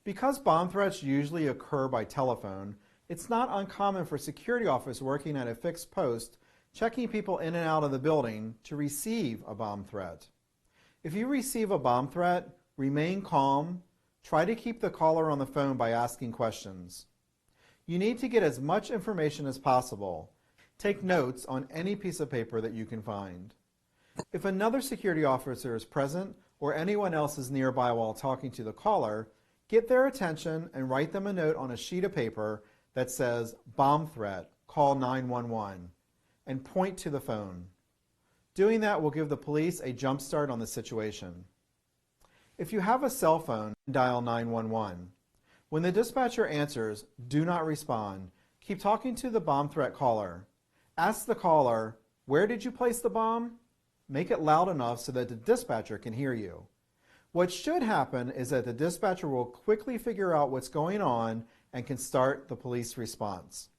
Because bomb threats usually occur by telephone, it's not uncommon for security officers working at a fixed post checking people in and out of the building to receive a bomb threat. If you receive a bomb threat, remain calm. Try to keep the caller on the phone by asking questions. You need to get as much information as possible. Take notes on any piece of paper that you can find. If another security officer is present or anyone else is nearby while talking to the caller, get their attention and write them a note on a sheet of paper that says, "Bomb threat, call 911," and point to the phone. Doing that will give the police a jump start on the situation. If you have a cell phone, dial 911. When the dispatcher answers, do not respond. Keep talking to the bomb threat caller. Ask the caller, "Where did you place the bomb?" Make it loud enough so that the dispatcher can hear you. What should happen is that the dispatcher will quickly figure out what's going on and can start the police response.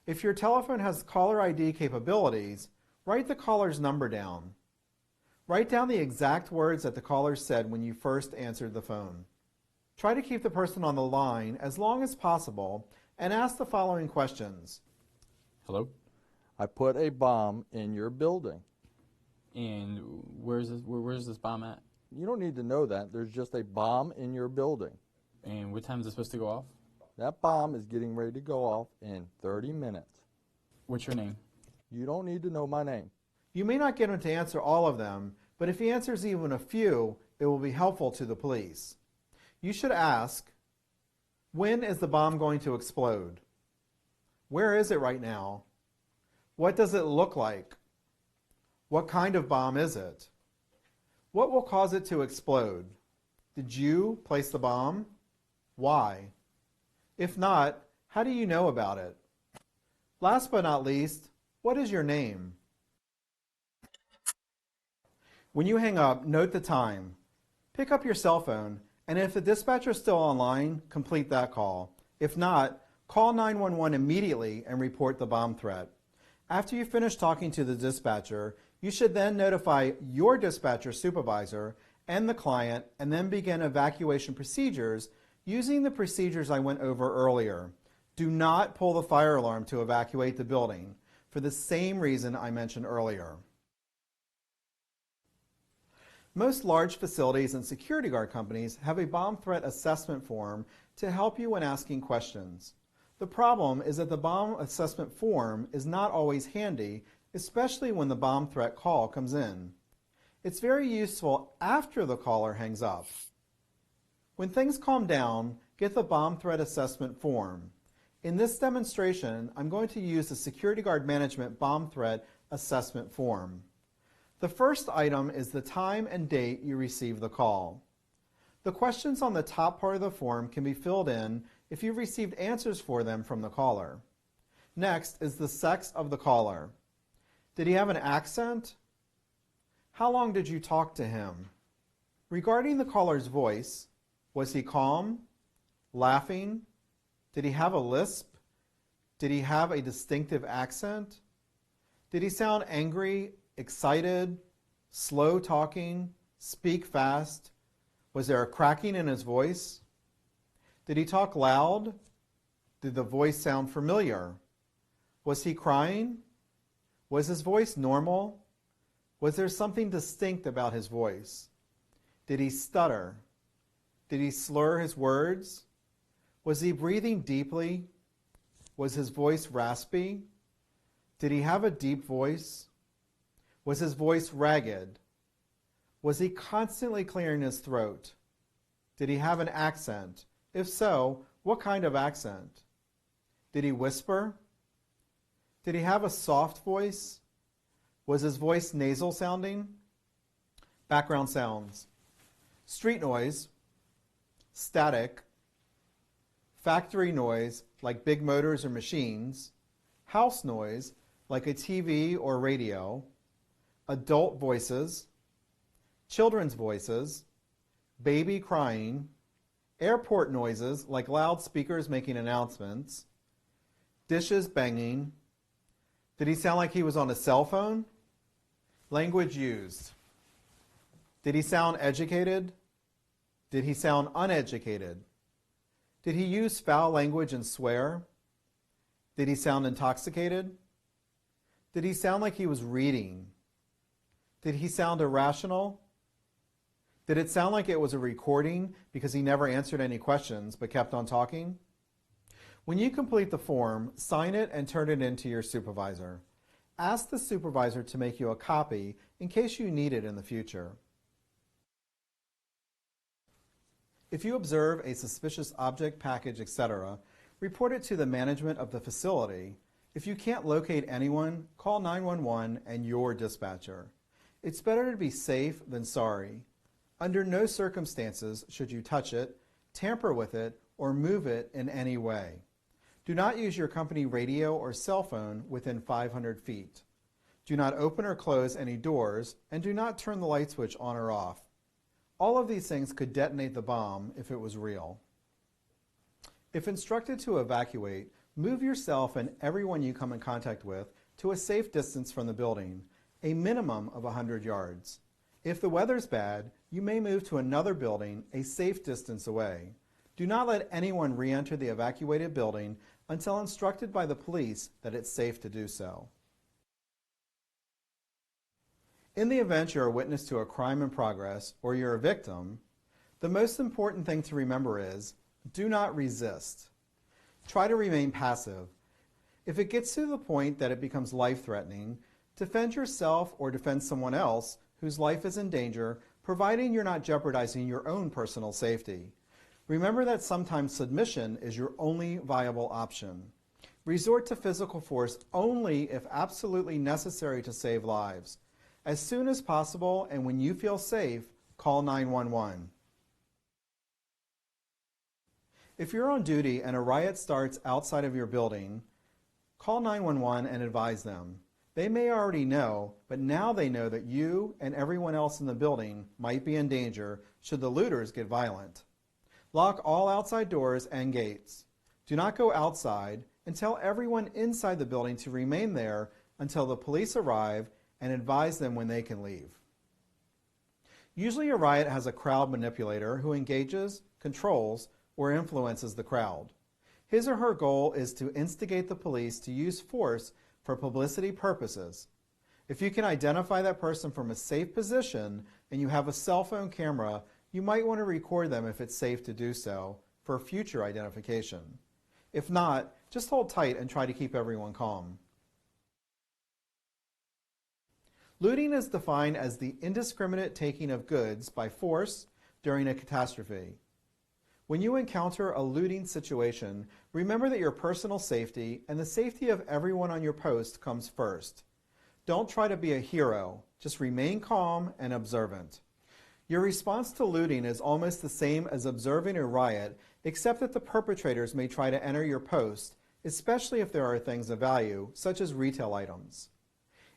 If your telephone has caller ID capabilities, write the caller's number down. Write down the exact words that the caller said when you first answered the phone. Try to keep the person on the line as long as possible and ask the following questions. Hello? I put a bomb in your building. And where's this bomb at? You don't need to know that. There's just a bomb in your building. And what time is it supposed to go off? That bomb is getting ready to go off in 30 minutes. What's your name? You don't need to know my name. You may not get him to answer all of them, but if he answers even a few, it will be helpful to the police. You should ask, when is the bomb going to explode? Where is it right now? What does it look like? What kind of bomb is it? What will cause it to explode? Did you place the bomb? Why? If not, how do you know about it? Last but not least, what is your name? When you hang up, note the time. Pick up your cell phone, and if the dispatcher is still online, complete that call. If not, call 911 immediately and report the bomb threat. After you finish talking to the dispatcher, you should then notify your dispatcher supervisor and the client and then begin evacuation procedures using the procedures I went over earlier. Do not pull the fire alarm to evacuate the building for the same reason I mentioned earlier. Most large facilities and security guard companies have a bomb threat assessment form to help you when asking questions. The problem is that the bomb assessment form is not always handy, especially when the bomb threat call comes in. It's very useful after the caller hangs up. When things calm down, get the bomb threat assessment form. In this demonstration, I'm going to use the Security Guard Management Bomb Threat Assessment Form. The first item is the time and date you received the call. The questions on the top part of the form can be filled in if you've received answers for them from the caller. Next is the sex of the caller. Did he have an accent? How long did you talk to him? Regarding the caller's voice, was he calm? Laughing? Did he have a lisp? Did he have a distinctive accent? Did he sound angry, excited, slow talking, speak fast? Was there a cracking in his voice? Did he talk loud? Did the voice sound familiar? Was he crying? Was his voice normal? Was there something distinct about his voice? Did he stutter? Did he slur his words? Was he breathing deeply? Was his voice raspy? Did he have a deep voice? Was his voice ragged? Was he constantly clearing his throat? Did he have an accent? If so, what kind of accent? Did he whisper? Did he have a soft voice? Was his voice nasal sounding? Background sounds. Street noise, static, factory noise like big motors or machines, house noise like a TV or radio, adult voices, children's voices, baby crying, airport noises like loudspeakers making announcements, dishes banging. Did he sound like he was on a cell phone? Language used. Did he sound educated? Did he sound uneducated? Did he use foul language and swear? Did he sound intoxicated? Did he sound like he was reading? Did he sound irrational? Did it sound like it was a recording because he never answered any questions but kept on talking? When you complete the form, sign it and turn it in to your supervisor. Ask the supervisor to make you a copy in case you need it in the future. If you observe a suspicious object, package, etc., report it to the management of the facility. If you can't locate anyone, call 911 and your dispatcher. It's better to be safe than sorry. Under no circumstances should you touch it, tamper with it, or move it in any way. Do not use your company radio or cell phone within 500 feet. Do not open or close any doors, and do not turn the light switch on or off. All of these things could detonate the bomb if it was real. If instructed to evacuate, move yourself and everyone you come in contact with to a safe distance from the building, a minimum of 100 yards. If the weather's bad, you may move to another building a safe distance away. Do not let anyone re-enter the evacuated building until instructed by the police that it's safe to do so. In the event you're a witness to a crime in progress or you're a victim, the most important thing to remember is do not resist. Try to remain passive. If it gets to the point that it becomes life-threatening, defend yourself or defend someone else whose life is in danger, providing you're not jeopardizing your own personal safety. Remember that sometimes submission is your only viable option. Resort to physical force only if absolutely necessary to save lives. As soon as possible and when you feel safe, call 911. If you're on duty and a riot starts outside of your building, call 911 and advise them. They may already know, but now they know that you and everyone else in the building might be in danger should the looters get violent. Lock all outside doors and gates. Do not go outside and tell everyone inside the building to remain there until the police arrive and advise them when they can leave. Usually a riot has a crowd manipulator who engages, controls, or influences the crowd. His or her goal is to instigate the police to use force for publicity purposes. If you can identify that person from a safe position and you have a cell phone camera, you might want to record them if it's safe to do so for future identification. If not, just hold tight and try to keep everyone calm. Looting is defined as the indiscriminate taking of goods by force during a catastrophe. When you encounter a looting situation, remember that your personal safety and the safety of everyone on your post comes first. Don't try to be a hero, just remain calm and observant. Your response to looting is almost the same as observing a riot, except that the perpetrators may try to enter your post, especially if there are things of value, such as retail items.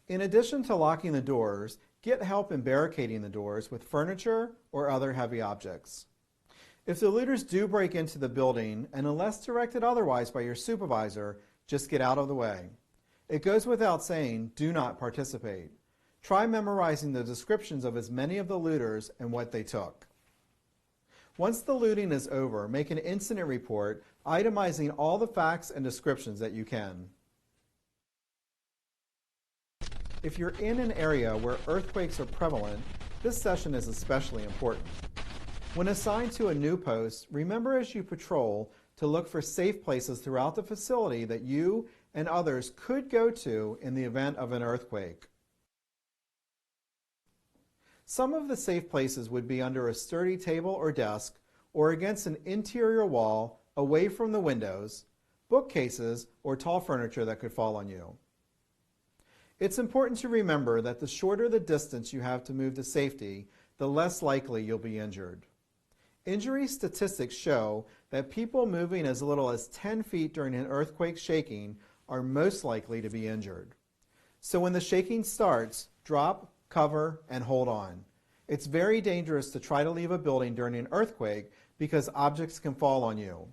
In addition to locking the doors, get help in barricading the doors with furniture or other heavy objects. If the looters do break into the building, and unless directed otherwise by your supervisor, just get out of the way. It goes without saying, do not participate. Try memorizing the descriptions of as many of the looters and what they took. Once the looting is over, make an incident report itemizing all the facts and descriptions that you can. If you're in an area where earthquakes are prevalent, this session is especially important. When assigned to a new post, remember as you patrol to look for safe places throughout the facility that you and others could go to in the event of an earthquake. Some of the safe places would be under a sturdy table or desk, or against an interior wall away from the windows, bookcases, or tall furniture that could fall on you. It's important to remember that the shorter the distance you have to move to safety, the less likely you'll be injured. Injury statistics show that people moving as little as 10 feet during an earthquake shaking are most likely to be injured. So when the shaking starts, drop, cover, and hold on. It's very dangerous to try to leave a building during an earthquake because objects can fall on you.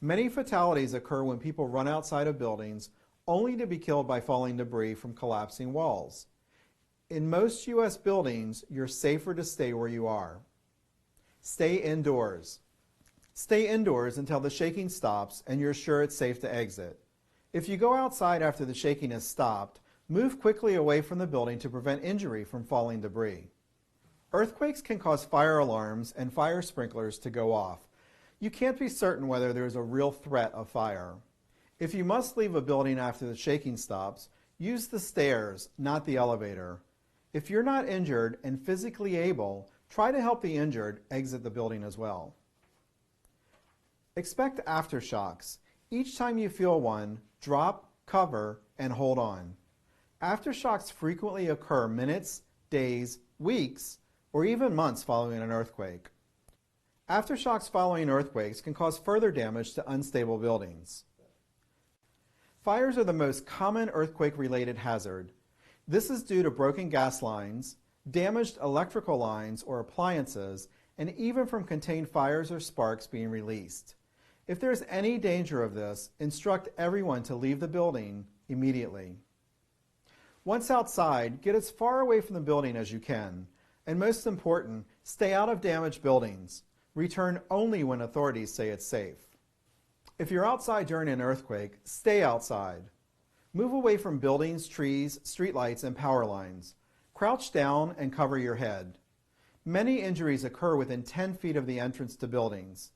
Many fatalities occur when people run outside of buildings only to be killed by falling debris from collapsing walls. In most U.S. buildings, you're safer to stay where you are. Stay indoors. Stay indoors until the shaking stops and you're sure it's safe to exit. If you go outside after the shaking has stopped, move quickly away from the building to prevent injury from falling debris. Earthquakes can cause fire alarms and fire sprinklers to go off. You can't be certain whether there's a real threat of fire. If you must leave a building after the shaking stops, use the stairs, not the elevator. If you're not injured and physically able, try to help the injured exit the building as well. Expect aftershocks. Each time you feel one, drop, cover, and hold on. Aftershocks frequently occur minutes, days, weeks, or even months following an earthquake. Aftershocks following earthquakes can cause further damage to unstable buildings. Fires are the most common earthquake-related hazard. This is due to broken gas lines, damaged electrical lines or appliances, and even from contained fires or sparks being released. If there's any danger of this, instruct everyone to leave the building immediately. Once outside, get as far away from the building as you can, and most important, stay out of damaged buildings. Return only when authorities say it's safe. If you're outside during an earthquake, stay outside. Move away from buildings, trees, streetlights, and power lines. Crouch down and cover your head. Many injuries occur within 10 feet of the entrance to buildings.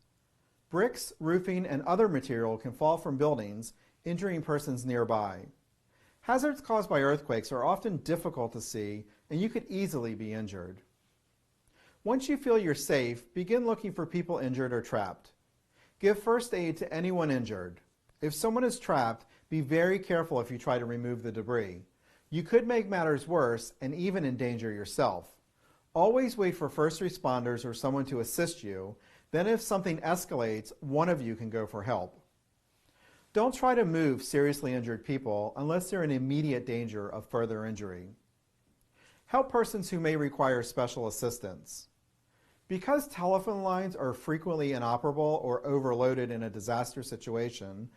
Bricks, roofing, and other material can fall from buildings, injuring persons nearby. Hazards caused by earthquakes are often difficult to see, and you could easily be injured. Once you feel you're safe, begin looking for people injured or trapped. Give first aid to anyone injured. If someone is trapped, be very careful if you try to remove the debris. You could make matters worse and even endanger yourself. Always wait for first responders or someone to assist you. Then if something escalates, one of you can go for help. Don't try to move seriously injured people unless they're in immediate danger of further injury. Help persons who may require special assistance. Because telephone lines are frequently inoperable or overloaded in a disaster situation,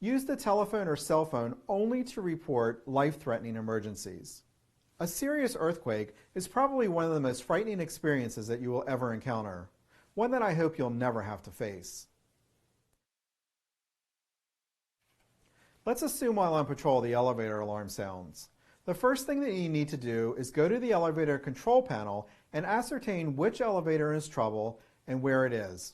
use the telephone or cell phone only to report life-threatening emergencies. A serious earthquake is probably one of the most frightening experiences that you will ever encounter, one that I hope you'll never have to face. Let's assume while on patrol the elevator alarm sounds. The first thing that you need to do is go to the elevator control panel and ascertain which elevator is in trouble and where it is.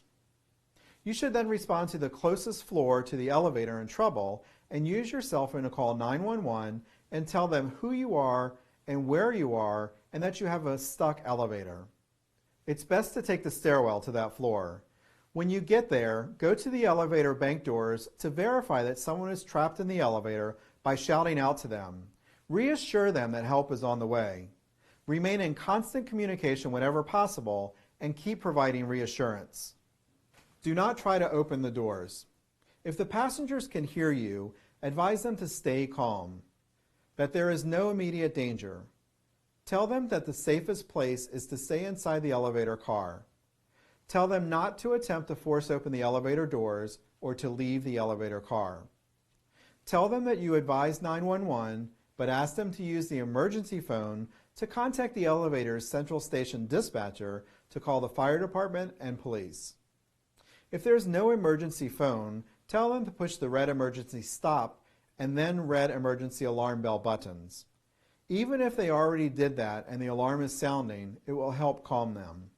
You should then respond to the closest floor to the elevator in trouble and use your cell phone to call 911 and tell them who you are and where you are and that you have a stuck elevator. It's best to take the stairwell to that floor. When you get there, go to the elevator bank doors to verify that someone is trapped in the elevator by shouting out to them. Reassure them that help is on the way. Remain in constant communication whenever possible and keep providing reassurance. Do not try to open the doors. If the passengers can hear you, advise them to stay calm, that there is no immediate danger. Tell them that the safest place is to stay inside the elevator car. Tell them not to attempt to force open the elevator doors or to leave the elevator car. Tell them that you advised 911, but ask them to use the emergency phone to contact the elevator's central station dispatcher to call the fire department and police. If there's no emergency phone, tell them to push the red emergency stop and then red emergency alarm bell buttons. Even if they already did that and the alarm is sounding, it will help calm them.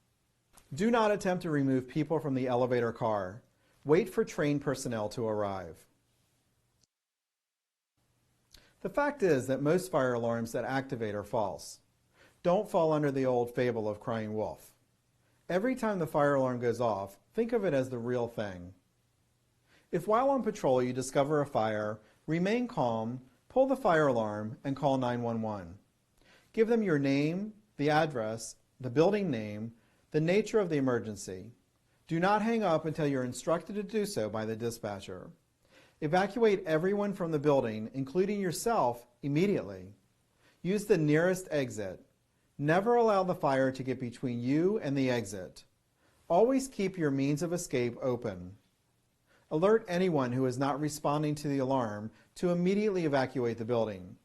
Do not attempt to remove people from the elevator car. Wait for trained personnel to arrive. The fact is that most fire alarms that activate are false. Don't fall under the old fable of crying wolf. Every time the fire alarm goes off, think of it as the real thing. If while on patrol you discover a fire, remain calm, pull the fire alarm, and call 911. Give them your name, the address, the building name, the nature of the emergency. Do not hang up until you're instructed to do so by the dispatcher. Evacuate everyone from the building, including yourself, immediately. Use the nearest exit. Never allow the fire to get between you and the exit. Always keep your means of escape open. Alert anyone who is not responding to the alarm to immediately evacuate the building.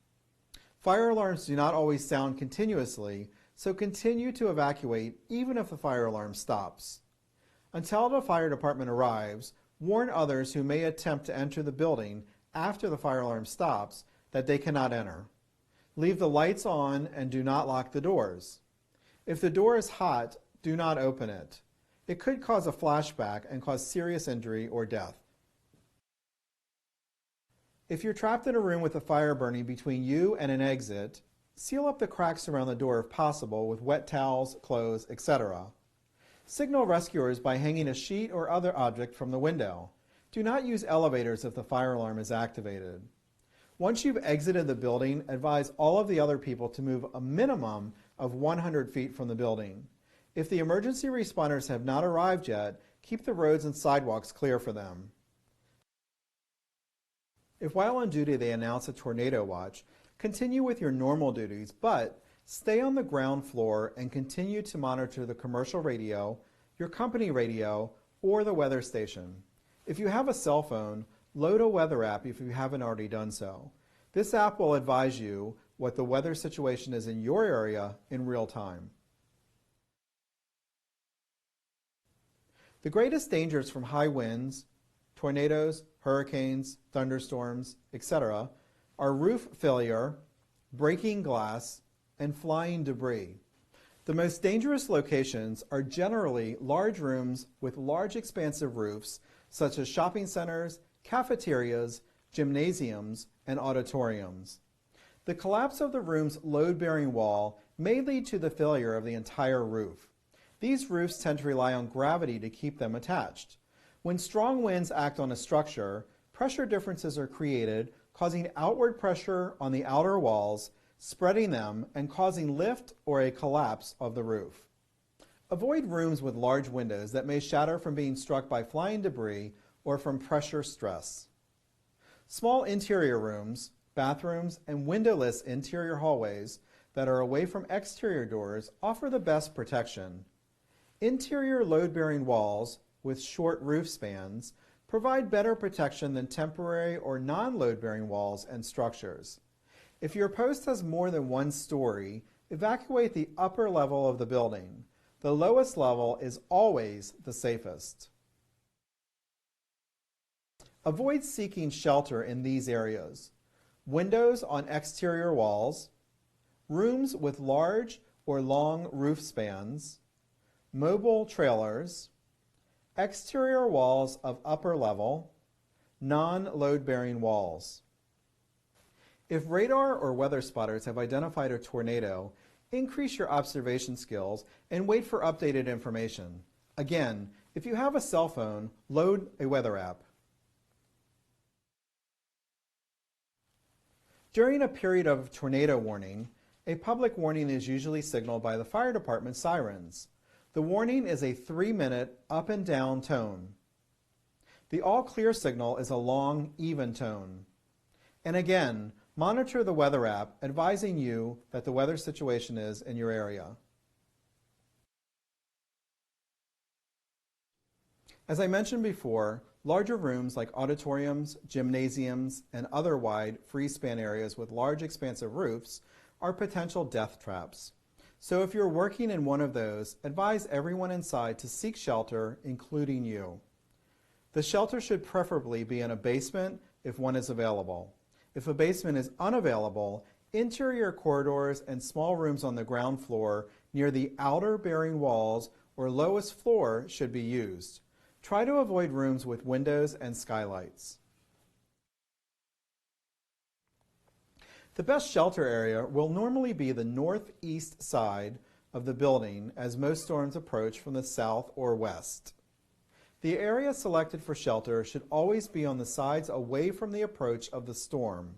Fire alarms do not always sound continuously, so continue to evacuate even if the fire alarm stops. Until the fire department arrives, warn others who may attempt to enter the building after the fire alarm stops that they cannot enter. Leave the lights on and do not lock the doors. If the door is hot, do not open it. It could cause a flashback and cause serious injury or death. If you're trapped in a room with a fire burning between you and an exit, seal up the cracks around the door if possible with wet towels, clothes, etc. Signal rescuers by hanging a sheet or other object from the window. Do not use elevators if the fire alarm is activated. Once you've exited the building, advise all of the other people to move a minimum of 100 feet from the building. If the emergency responders have not arrived yet, keep the roads and sidewalks clear for them. If while on duty they announce a tornado watch, continue with your normal duties, but stay on the ground floor and continue to monitor the commercial radio, your company radio, or the weather station. If you have a cell phone, load a weather app if you haven't already done so. This app will advise you what the weather situation is in your area in real time. The greatest dangers from high winds, tornadoes, hurricanes, thunderstorms, etc. are roof failure, breaking glass, and flying debris. The most dangerous locations are generally large rooms with large expansive roofs, such as shopping centers, cafeterias, gymnasiums, and auditoriums. The collapse of the room's load-bearing wall may lead to the failure of the entire roof. These roofs tend to rely on gravity to keep them attached. When strong winds act on a structure, pressure differences are created, causing outward pressure on the outer walls, spreading them, and causing lift or a collapse of the roof. Avoid rooms with large windows that may shatter from being struck by flying debris or from pressure stress. Small interior rooms, bathrooms, and windowless interior hallways that are away from exterior doors offer the best protection. Interior load-bearing walls with short roof spans provide better protection than temporary or non-load-bearing walls and structures. If your post has more than one story, evacuate the upper level of the building. The lowest level is always the safest. Avoid seeking shelter in these areas: windows on exterior walls, rooms with large or long roof spans, mobile trailers, exterior walls of upper level, non-load-bearing walls. If radar or weather spotters have identified a tornado, increase your observation skills and wait for updated information. Again, if you have a cell phone, load a weather app. During a period of tornado warning, a public warning is usually signaled by the fire department sirens. The warning is a 3-minute up and down tone. The all clear signal is a long, even tone. And again, monitor the weather app advising you that the weather situation is in your area. As I mentioned before, larger rooms like auditoriums, gymnasiums, and other wide free-span areas with large expansive roofs are potential death traps. So if you're working in one of those, advise everyone inside to seek shelter, including you. The shelter should preferably be in a basement if one is available. If a basement is unavailable, interior corridors and small rooms on the ground floor near the outer bearing walls or lowest floor should be used. Try to avoid rooms with windows and skylights. The best shelter area will normally be the northeast side of the building, as most storms approach from the south or west. The area selected for shelter should always be on the sides away from the approach of the storm.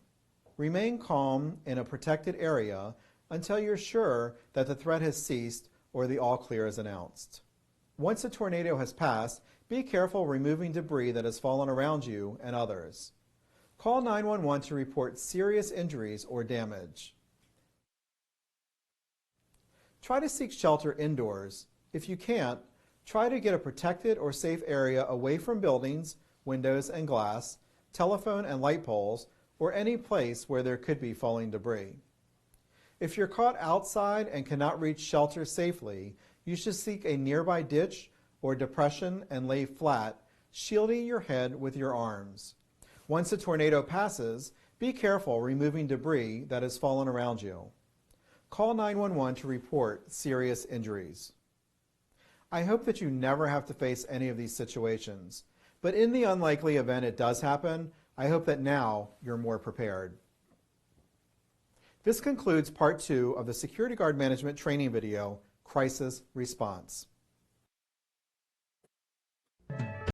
Remain calm in a protected area until you're sure that the threat has ceased or the all clear is announced. Once a tornado has passed, be careful removing debris that has fallen around you and others. Call 911 to report serious injuries or damage. Try to seek shelter indoors. If you can't, try to get a protected or safe area away from buildings, windows and glass, telephone and light poles, or any place where there could be falling debris. If you're caught outside and cannot reach shelter safely, you should seek a nearby ditch or depression and lay flat, shielding your head with your arms. Once the tornado passes, be careful removing debris that has fallen around you. Call 911 to report serious injuries. I hope that you never have to face any of these situations, but in the unlikely event it does happen, I hope that now you're more prepared. This concludes part 2 of the Security Guard Management training video, Crisis Response.